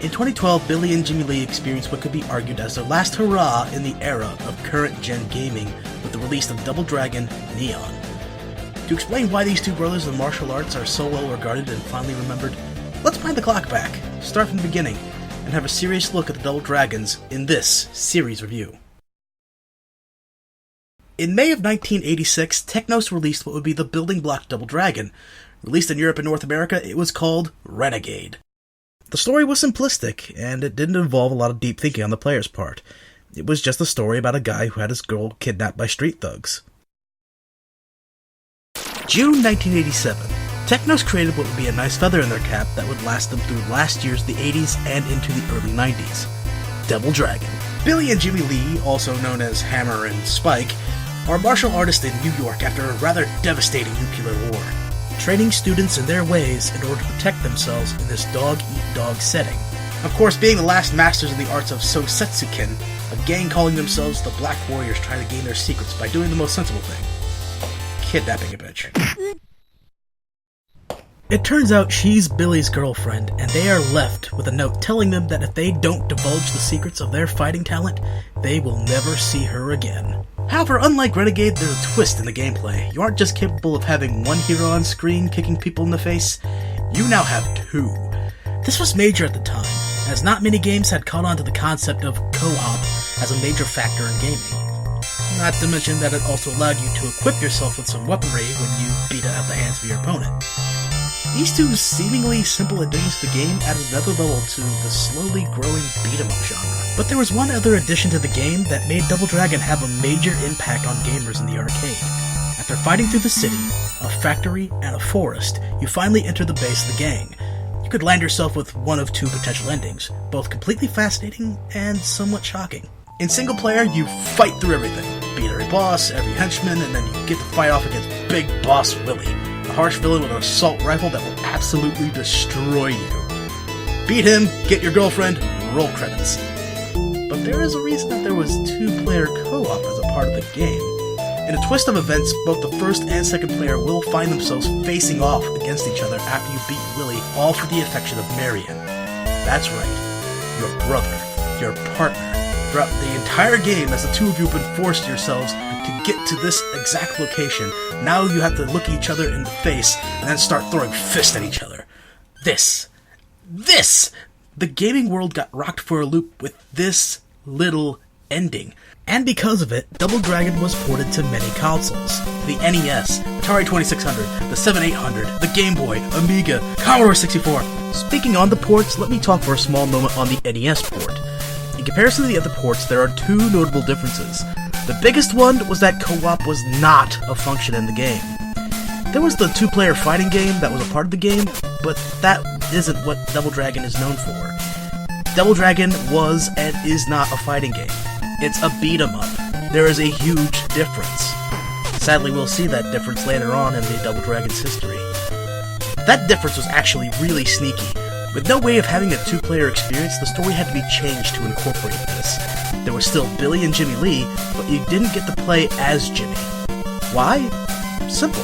In 2012, Billy and Jimmy Lee experienced what could be argued as their last hurrah in the era of current-gen gaming with the release of Double Dragon Neon. To explain why these two brothers in martial arts are so well regarded and fondly remembered, let's wind the clock back, start from the beginning, and have a serious look at the Double Dragons in this series review. In May of 1986, Technos released what would be the building block Double Dragon. Released in Europe and North America, it was called Renegade. The story was simplistic, and it didn't involve a lot of deep thinking on the player's part. It was just a story about a guy who had his girl kidnapped by street thugs. June 1987. Technos created what would be a nice feather in their cap that would last them through last year's the 80s and into the early 90s. Double Dragon. Billy and Jimmy Lee, also known as Hammer and Spike, are martial artists in New York after a rather devastating nuclear war, training students in their ways in order to protect themselves in this dog-eat-dog setting. Of course, being the last masters in the arts of Sosetsuken, a gang calling themselves the Black Warriors try to gain their secrets by doing the most sensible thing: kidnapping a bitch. It turns out she's Billy's girlfriend, and they are left with a note telling them that if they don't divulge the secrets of their fighting talent, they will never see her again. However, unlike Renegade, there's a twist in the gameplay. You aren't just capable of having one hero on screen kicking people in the face, you now have two. This was major at the time, as not many games had caught on to the concept of co-op as a major factor in gaming. Not to mention that it also allowed you to equip yourself with some weaponry when you beat it at the hands of your opponent. These two seemingly simple additions to the game added another level to the slowly growing beat-em-up genre. But there was one other addition to the game that made Double Dragon have a major impact on gamers in the arcade. After fighting through the city, a factory, and a forest, you finally enter the base of the gang. You could land yourself with one of two potential endings, both completely fascinating and somewhat shocking. In single player, you fight through everything. Beat every boss, every henchman, and then you get to fight off against Big Boss Willie, a harsh villain with an assault rifle that will absolutely destroy you. Beat him, get your girlfriend, roll credits. But there is a reason that there was two-player co-op as a part of the game. In a twist of events, both the first and second player will find themselves facing off against each other after you beat Willie, all for the affection of Marion. That's right, your brother, your partner. Throughout the entire game, as the two of you have been forced yourselves to get to this exact location, now you have to look each other in the face and then start throwing fists at each other. This! The gaming world got rocked for a loop with this little ending. And because of it, Double Dragon was ported to many consoles. The NES, Atari 2600, the 7800, the Game Boy, Amiga, Commodore 64. Speaking on the ports, let me talk for a small moment on the NES port. In comparison to the other ports, there are two notable differences. The biggest one was that co-op was not a function in the game. There was the two-player fighting game that was a part of the game, but that isn't what Double Dragon is known for. Double Dragon was and is not a fighting game. It's a beat-em-up. There is a huge difference. Sadly, we'll see that difference later on in the Double Dragon's history. That difference was actually really sneaky. With no way of having a two-player experience, the story had to be changed to incorporate this. There was still Billy and Jimmy Lee, but you didn't get to play as Jimmy. Why? Simple.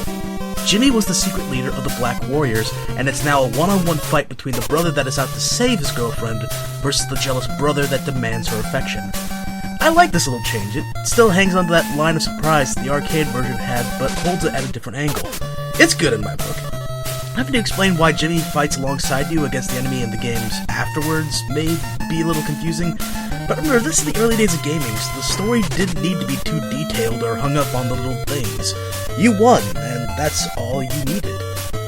Jimmy was the secret leader of the Black Warriors, and it's now a one-on-one fight between the brother that is out to save his girlfriend versus the jealous brother that demands her affection. I like this little change. It still hangs onto that line of surprise the arcade version had, but holds it at a different angle. It's good in my book. Having to explain why Jimmy fights alongside you against the enemy in the games afterwards may be a little confusing, but remember, this is the early days of gaming, so the story didn't need to be too detailed or hung up on the little things. You won, and that's all you needed.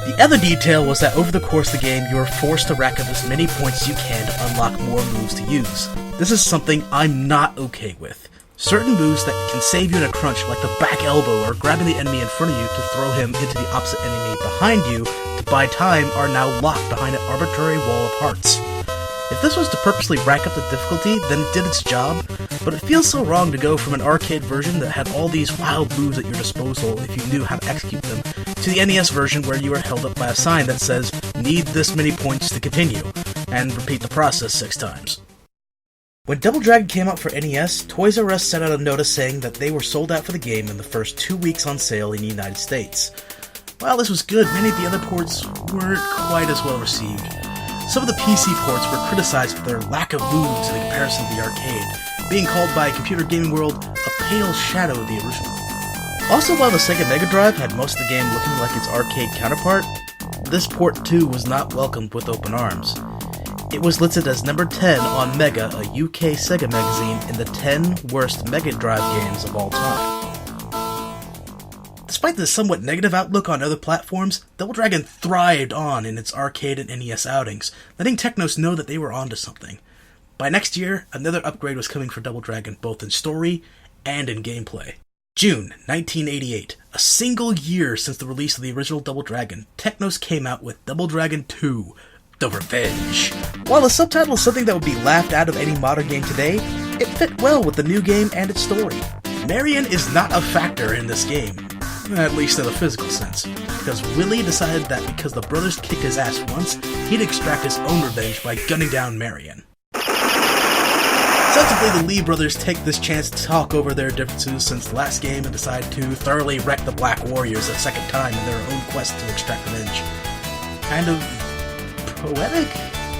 The other detail was that over the course of the game, you are forced to rack up as many points as you can to unlock more moves to use. This is something I'm not okay with. Certain moves that can save you in a crunch, like the back elbow or grabbing the enemy in front of you to throw him into the opposite enemy behind you to buy time, are now locked behind an arbitrary wall of hearts. If this was to purposely rack up the difficulty, then it did its job, but it feels so wrong to go from an arcade version that had all these wild moves at your disposal if you knew how to execute them, to the NES version where you are held up by a sign that says, "Need this many points to continue," and repeat the process 6 times. When Double Dragon came out for NES, Toys R Us sent out a notice saying that they were sold out for the game in the first 2 weeks on sale in the United States. While this was good, many of the other ports weren't quite as well received. Some of the PC ports were criticized for their lack of moves in comparison to the arcade, being called by Computer Gaming World a pale shadow of the original. Also, while the Sega Mega Drive had most of the game looking like its arcade counterpart, this port too was not welcomed with open arms. It was listed as number 10 on Mega, a UK Sega magazine, in the 10 worst Mega Drive games of all time. Despite the somewhat negative outlook on other platforms, Double Dragon thrived on in its arcade and NES outings, letting Technos know that they were onto something. By next year, another upgrade was coming for Double Dragon, both in story and in gameplay. June 1988, a single year since the release of the original Double Dragon, Technos came out with Double Dragon 2, The Revenge. While the subtitle is something that would be laughed out of any modern game today, it fit well with the new game and its story. Marion is not a factor in this game, at least in a physical sense, because Willie decided that because the brothers kicked his ass once, he'd extract his own revenge by gunning down Marion. Sensibly, the Lee brothers take this chance to talk over their differences since the last game and decide to thoroughly wreck the Black Warriors a second time in their own quest to extract revenge. Kind of poetic?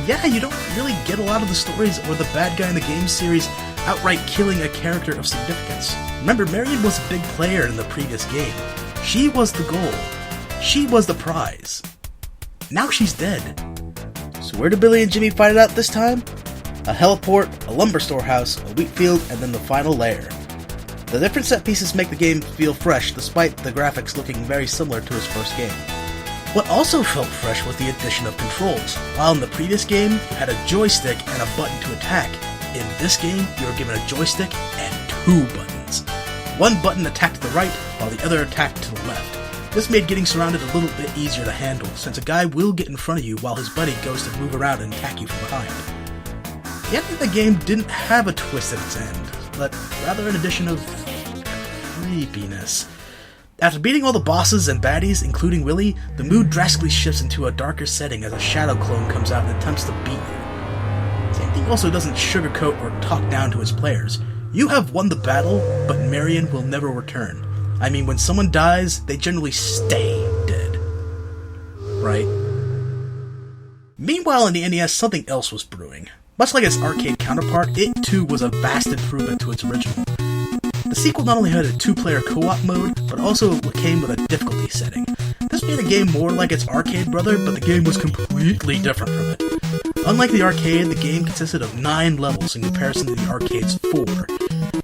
Yeah, you don't really get a lot of the stories or the bad guy in the game series outright killing a character of significance. Remember, Marion was a big player in the previous game. She was the goal. She was the prize. Now she's dead. So where do Billy and Jimmy fight it out this time? A heliport, a lumber storehouse, a wheat field, and then the final lair. The different set pieces make the game feel fresh, despite the graphics looking very similar to his first game. What also felt fresh was the addition of controls. While in the previous game, you had a joystick and a button to attack, in this game, you are given a joystick and 2 buttons. One button attacked to the right, while the other attacked to the left. This made getting surrounded a little bit easier to handle, since a guy will get in front of you while his buddy goes to move around and attack you from behind. The end of the game didn't have a twist at its end, but rather an addition of creepiness. After beating all the bosses and baddies, including Willie, the mood drastically shifts into a darker setting as a shadow clone comes out and attempts to beat you. Same thing also doesn't sugarcoat or talk down to its players. You have won the battle, but Marion will never return. I mean, when someone dies, they generally stay dead. Right? Meanwhile, in the NES, something else was brewing. Much like its arcade counterpart, it too was a vast improvement to its original. The sequel not only had a 2-player co-op mode, but also came with a difficulty setting. This made the game more like its arcade brother, but the game was completely different from it. Unlike the arcade, the game consisted of 9 levels in comparison to the arcade's 4.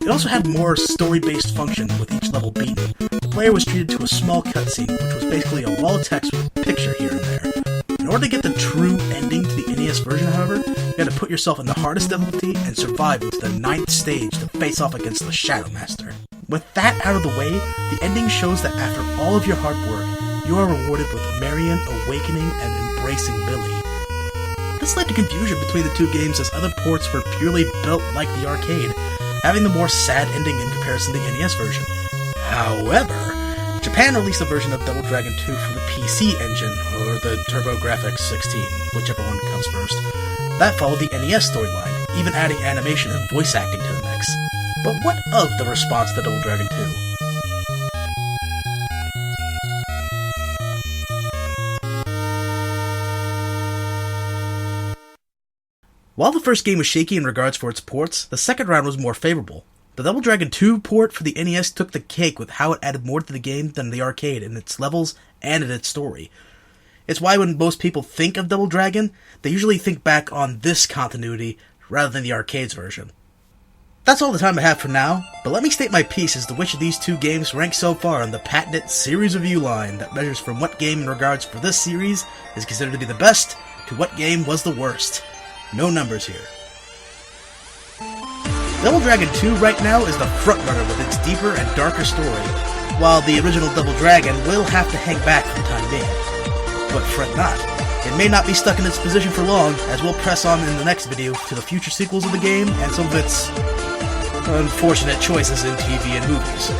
It also had more story-based function with each level beaten. The player was treated to a small cutscene, which was basically a wall of text with a picture here and there. In order to get the true ending to the NES version, however, you had to put yourself in the hardest difficulty and survive into the 9th stage to face off against the Shadow Master. With that out of the way, the ending shows that after all of your hard work, you are rewarded with Marion awakening and embracing Billy. This led to confusion between the two games as other ports were purely built like the arcade, having the more sad ending in comparison to the NES version. However, Japan released a version of Double Dragon 2 for the PC engine, or the TurboGrafx 16, whichever one comes first. That followed the NES storyline, even adding animation and voice acting to the mix. But what of the response to Double Dragon 2? While the first game was shaky in regards for its ports, the second round was more favorable. The Double Dragon 2 port for the NES took the cake with how it added more to the game than the arcade in its levels and in its story. It's why when most people think of Double Dragon, they usually think back on this continuity rather than the arcade's version. That's all the time I have for now, but let me state my piece as to which of these two games rank so far on the patented series review line that measures from what game in regards for this series is considered to be the best to what game was the worst. No numbers here. Double Dragon 2 right now is the frontrunner with its deeper and darker story, while the original Double Dragon will have to hang back for the time being. But fret not, it may not be stuck in its position for long, as we'll press on in the next video to the future sequels of the game and some of its unfortunate choices in TV and movies.